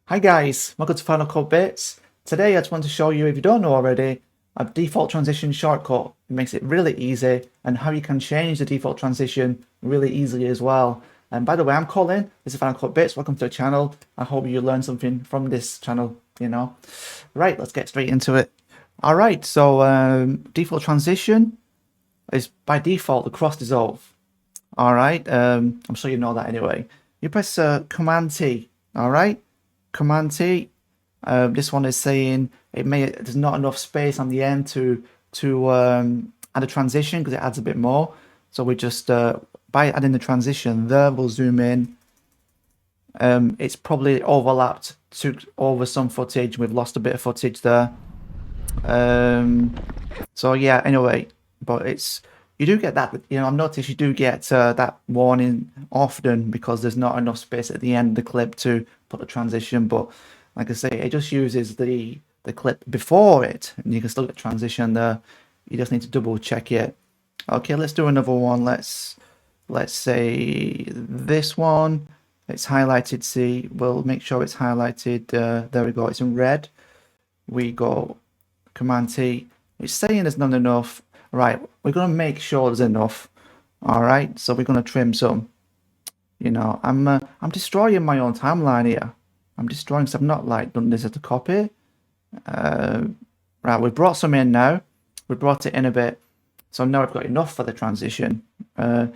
Hi guys, welcome to Final Cut Bits. Today I just want to show you, if you don't know already, a default transition shortcut. It makes it really easy and how you can change the default transition really easily as well. And by the way, I'm Colin, this is Final Cut Bits, welcome to the channel. I hope you learned something from this channel, Right, let's get straight into it. Alright, so default transition is by default the cross dissolve. Alright, I'm sure you know that anyway. You press Command T, alright? Command T. This one is saying there's not enough space on the end to add a transition because it adds a bit more. So we just by adding the transition there, we'll zoom in. It's probably overlapped over some footage. We've lost a bit of footage there. So yeah. Anyway, but you do get that. I've noticed you do get that warning often because there's not enough space at the end of the clip to put the transition. But like I say, it just uses the clip before it, and you can still get transition there. You just need to double check it. Okay, let's do another one. Let's say this one. It's highlighted. See, we'll make sure it's highlighted. There we go. It's in red. We go Command T. It's saying there's not enough. Right, we're going to make sure there's enough. All right, so we're going to trim some. I'm destroying my own timeline here. I'm destroying, because I've not done this as a copy. Right, we brought some in now. We brought it in a bit, so now I've got enough for the transition. So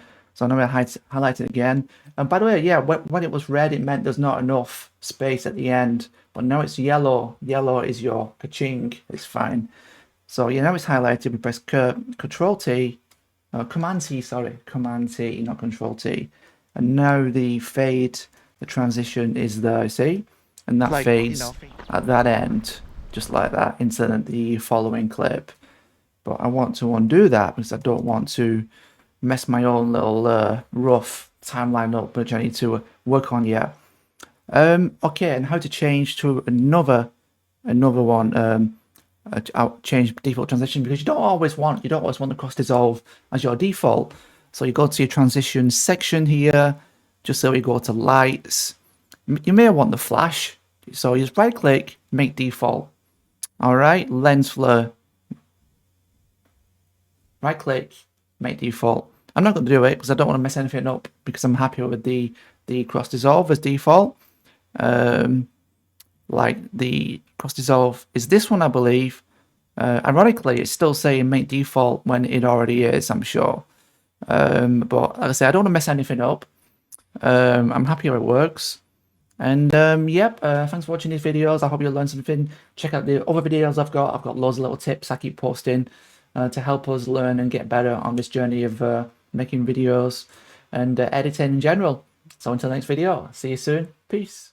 now I highlight it again. And by the way, yeah, when it was red, it meant there's not enough space at the end. But now it's yellow. Yellow is your ka-ching. It's fine. So yeah, now it's highlighted. We press Control T, Command T, sorry, Command T, not Control T. And now the fade, the transition is there, see? And that fades at that end, just like that, into the following clip. But I want to undo that because I don't want to mess my own little rough timeline up, which I need to work on yet. Okay, and how to change to another one. I'll change default transition because you don't always want the cross dissolve as your default. So you go to your transition section here, just so we go to lights. You may want the flash, so you just right click, make default. All right, lens flare. Right click, make default. I'm not going to do it because I don't want to mess anything up because I'm happy with the cross dissolve as default. Like the cross dissolve is this one, I believe. Ironically, it's still saying make default when it already is, I'm sure. But like I say, I don't want to mess anything up. I'm happy how it works. And yep, thanks for watching these videos. I hope you learned something. Check out the other videos I've got. I've got loads of little tips I keep posting to help us learn and get better on this journey of making videos and editing in general. So until the next video, see you soon. Peace.